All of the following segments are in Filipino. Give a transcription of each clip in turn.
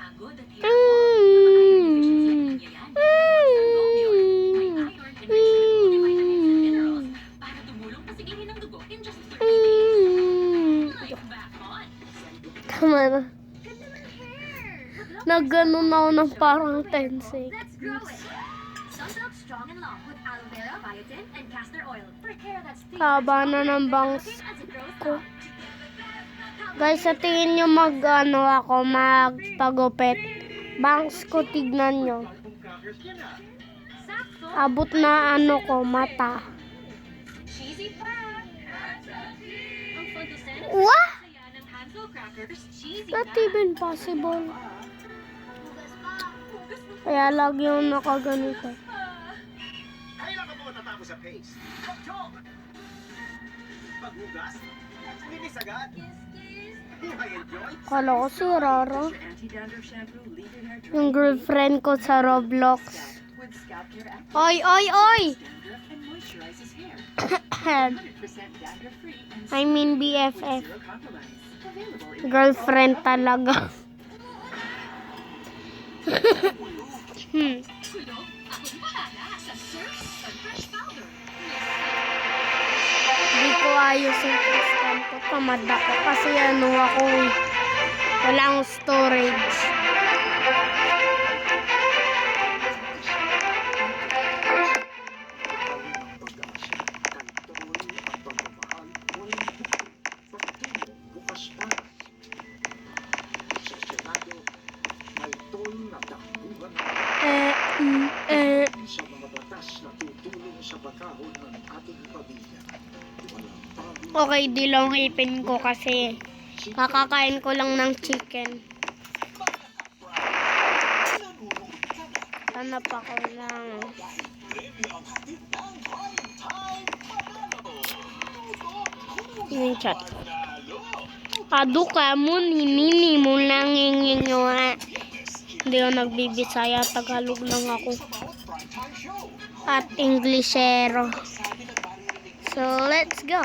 pagod at hair fall, mga iron deficiency ang nangyayari. Sangobion, may iron and rich with multivitamins and minerals para tumulong pasigilin ang dugo in just 30 days. Like back on. Tama na. Ganda ng hair! Nagganon ako ng parang 10 Let's seconds. grow it. Sunsilk Strong and Long with aloe vera, biotin, and castor oil for hair that's thick Haba na ng bangs as it grows ko. long. Guys, sa tingin nyo magpagupit. Bangs ko, tignan nyo. Sakto. Abot na ko, mata. Cheesy pa. Ang fun to send. What? Saya ng Hansel crackers, cheesy Not na. even possible. Kaya lagi yung nakaganito. Kailan ka mo matatapos sa pace? Pag-jog! Paghugas? Linis agad? Buhay enjoy? Kala ko si Rara. Anti-dandruff shampoo, leave your hair dry. Yung girlfriend ko sa Roblox. With scalp care active Oy, oy, oy! dandruff and moisturizes hair. 100% dandruff free and I mean BFF. zero compromise. Available in Girlfriend talaga. Kulo, ako bahala sa Surf Sunfresh Powder. Hindi ko ayos yung system ko. Tamad ako. Kasi ako eh. Walang storage. Sa mga batas na tutulong sa bakahon ng ating pamilya. Okay, dilaw ang ipin ko kasi kakakain ko lang ng chicken. Hanap ako ng yung chat. Kado ka mo, ninini mo lang nga. Hindi ako nagbibisaya, Tagalog lang ako. At Englishero. So, let's go.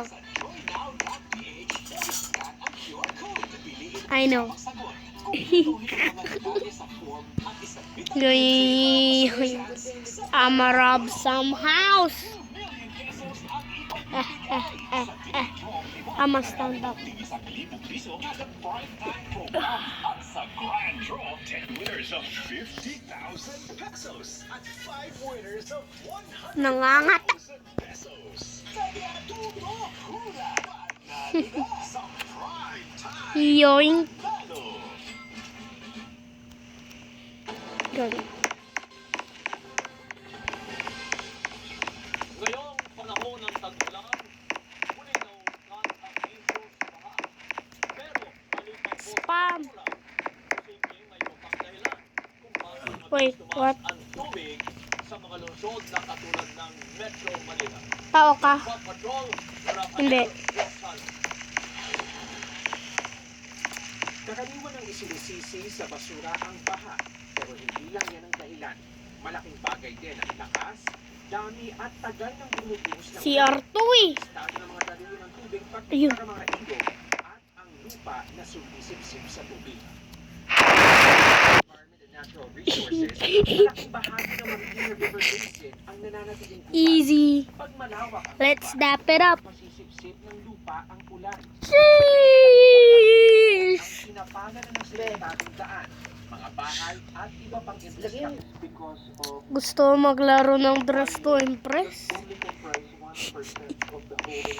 I know. I'ma rob some house. I'ma stand up. Sa grand draw, 10 winners of 50,000 pesos at 5 winners of 100,000 Nangangat. pesos. Kaya tutok, hula, panalo na sa prime time Yoink. talo. Ganun. Ngayong panahon ng tag-ulan, muli nauukan ang intros baha. Pero maliban po Spam. sa ulan, posibleng may upang dahilan kung bakit Wait, mabilis what? tumaas ang tubig sa mga lungsod na katulad ng Metro Manila. Tao ka. Rock Patrol, Rafael Hindi. Rosal. Kakaliwan ng isinisisi sa basura ang baha, pero hindi lang yan ang dahilan. Malaking bagay din ang lakas, dami at tagal ng bumubuhos ng Si Arto eh. estado ng mga daliri ng tubig pati Ayun. ng mga ilog at ang lupa na sumisip-sip sa tubig. Environment and Natural Resources, malaking bahagi ng Marikina River Basin ang nananatiling bukas. Easy. Pag malawak ang Let's lupa, dap it up. masisip-sip ng lupa ang ulan. Sheesh. Ang sinapagan na ng sinabing daan, mga bahay at iba pang industriya because of Gusto maglaro ng Dress to Impress? only comprise 1% of the whole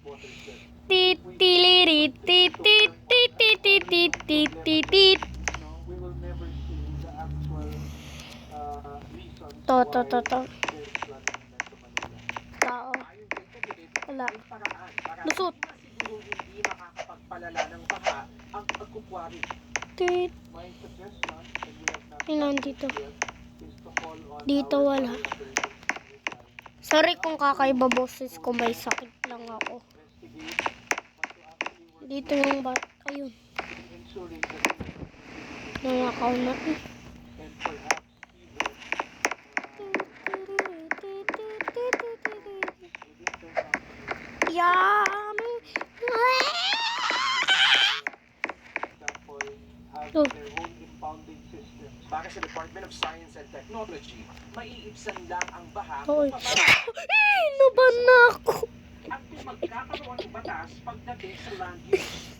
watershed. Titilirit, tititititititititit. No, we will never see the actual reason To. there's flooding in Metro Manila. Tao. Ayon kay Kabinet, Wala. may paraan para Lusot. siguro hindi makakapagpalala ng baha ang pagkukwari. Tit. My suggestion, and we have not Ay, nandito. yet, is to call on Dito our wala. operators Sorry kung kakaiba boses ko, may sakit lang ako. to investigate what to actually work Dito yung bat. Ayun. ensuring that Nangakaw na eh. and perhaps even within the company, Yummy. example, have Oh. their own impounding systems. Para sa Department of Science and Technology, maiibsan lang ang baha Oy. kung mababa Naban na ako. at kung magkakaroon ng batas pagdating sa land use.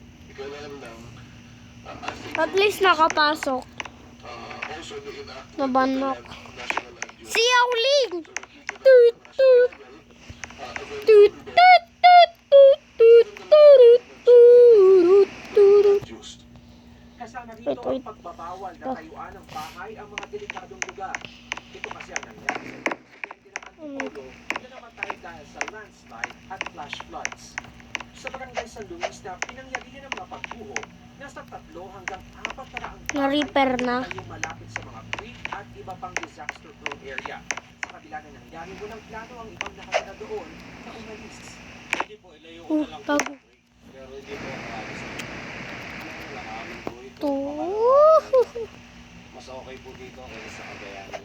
At least nakapasok. Naban na ako. Si Yowling! Tut, tut. Tut, tut, tut, tut, tut, turut, turut, turut. Kasama rito Ito, ang ito. pagbabawal na tayuan ng bahay ang mga delikadong lugar. Ito kasi ang nangyari sa presidente ng Antipolo na namatay dahil sa landslide at flash floods. Sa barangay San Luis na pinangyarihan ng mga pagguho, nasa 3 hanggang 400 Na-repair na. yung malapit sa mga creek at iba pang disaster-prone area. Sa kabila na nangyari, walang plano ang ibang nakatira doon na umalis. Pwede po, ilayo ko na lang po. Tago. Pero hindi po ako alis. Lang amin po ito. To. Mas okay po dito kaysa sa Cagayanan.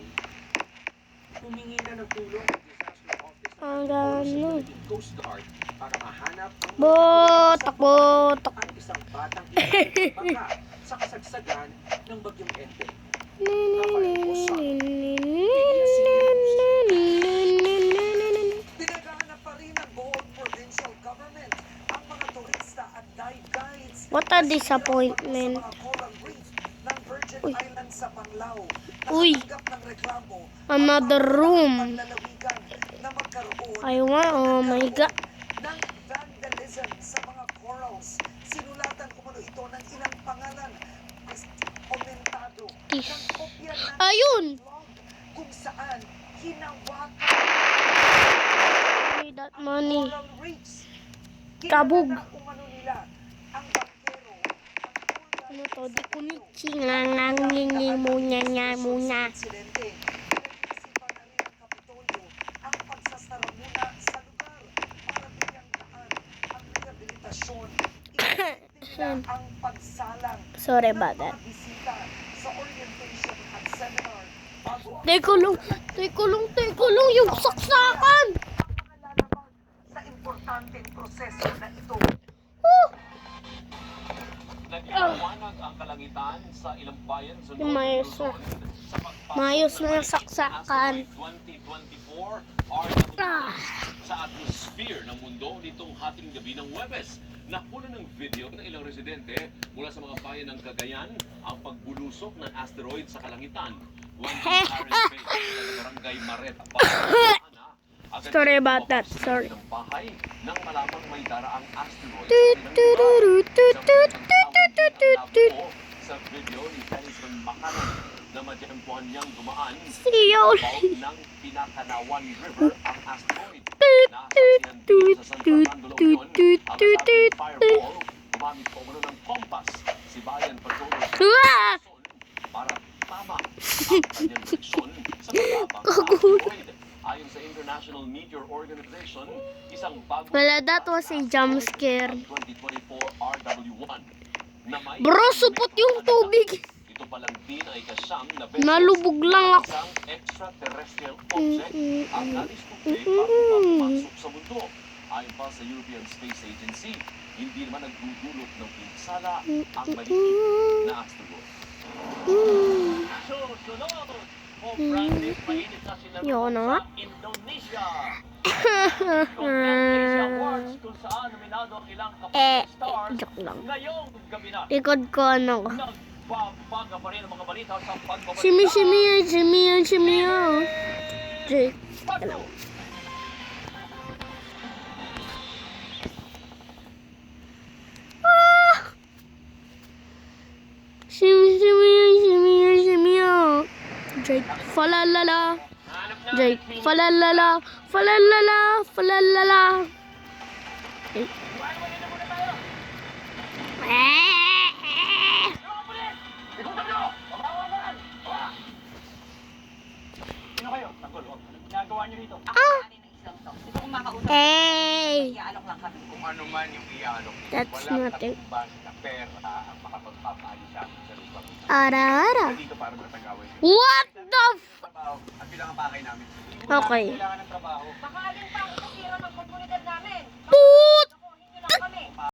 Humingi na ng tulong ang disaster office ng Ang Antipolo sa dami. Philippine Coast Guard para mahanap ang Botak, botak. ang isang batang bangka sa kasagsagan ng bagyong Ente. Pinaghahanap pa rin ng Bohol Provincial Government ang mga turista at dive guides. What a disappointment. Sa mga coral reef ng Virgin Uy. Islands sa Panglao. Uy. Nakatanggap ng reklamo Another room. Paglalawigan na magkaroon I want, oh my god. ng vandalism sa mga corals. Sinulatan umano ito ng ilang pangalan. Komentado ng kopya ng Ayun! blog kung saan hinawakan Give me that money. coral reefs. Kabog. Kinalala umano nila ang bangkero, ang Ano to? Di kumichi nga nga ngingi muna nga muna. insidente. Pinag-iisipan na rin ng Kapitolyo ang pagsasara muna sa lugar para bigyang daan ang rehabilitasyon. Inisipin nila ang pagsalang Sorry ng about mga that. bisita sa orientation at seminar bago ang Tekulong yung saksakan! mga lalabag sa importanteng proseso na ito. Nagpapaliwanag ang kalangitan sa ilang bayan sa Yung mayos na. sa pagpasok Mayos na ng yung saksakan. Asteroid 2024 RW Ah. sa atmosphere ng mundo nitong hating gabi ng Huwebes. Nakuna ng video ng ilang residente mula sa mga bayan ng Cagayan ang pagbulusok ng asteroid sa kalangitan. One Bay sa barangay Mareta. Sorry about that, sorry. Ng bahay nang malamang may daraang asteroid sa Tut, kanilang tururut, tut, tut, tut, tut, tut, tut. sa video ni Denison Macaron na madyampuhan niyang dumaan Si Yowling. ng Pinakanawan River ang asteroid. Tut, Nasaksihan tut, dito sa San tut, Fernando, La tut, Union tut, ang tut, nasabing tut, fireball gumamit po muna ng compass si Bayan Patrolman Ah! para tama ang kanyang direksyon sa pag-abang sa asteroid. Ayon sa International Meteor Organization, isang bagong Wala, that was a jump scare. ang 2024 RW1 na may Bro, supot yung tubig. ito palang din ay kasyam na beses Nalubog lang na ako. isang extraterrestrial object ang Mm-mm. na-discover bago pumasok sa mundo. Ayon pa sa European Space Agency, hindi naman nagdudulot ng pinsala ang maliit na asteroid. Susunod, Francis, mainit na sila Yun na nga. sa Indonesia. Indonesia Awards kung saan nominado ang ilang kapatid stars Joke lang. ngayong gabi na. Likod ko ano ko. Nagbabaga pa rin ang mga balita sa pagbabalita. Shimmy, shimmy, yan, shimmy, yan, shimmy, yan. Jake. Pato! Shimmy, shimmy, yan, shimmy, yan, shimmy, yan. Jake. Falalala. Jake. Falalala. Falalala. Falalala. Sino kayo? Tanggol, oh. Ginagawa niyo dito? Ako ani ng isang to. Ito kung makausap. Hey. Iaalok lang kami. Kung ano man yung ialok, That's wala nothing. katumbas na pera ang makapagpapaali sa amin sa lupa. Ara, ara. Dito para matagawin. What the f... Trabaho, ang bilang ang pakay namin. Okay. Kailangan ng trabaho. Baka alin pa ang kasira ng komunidad namin. Put!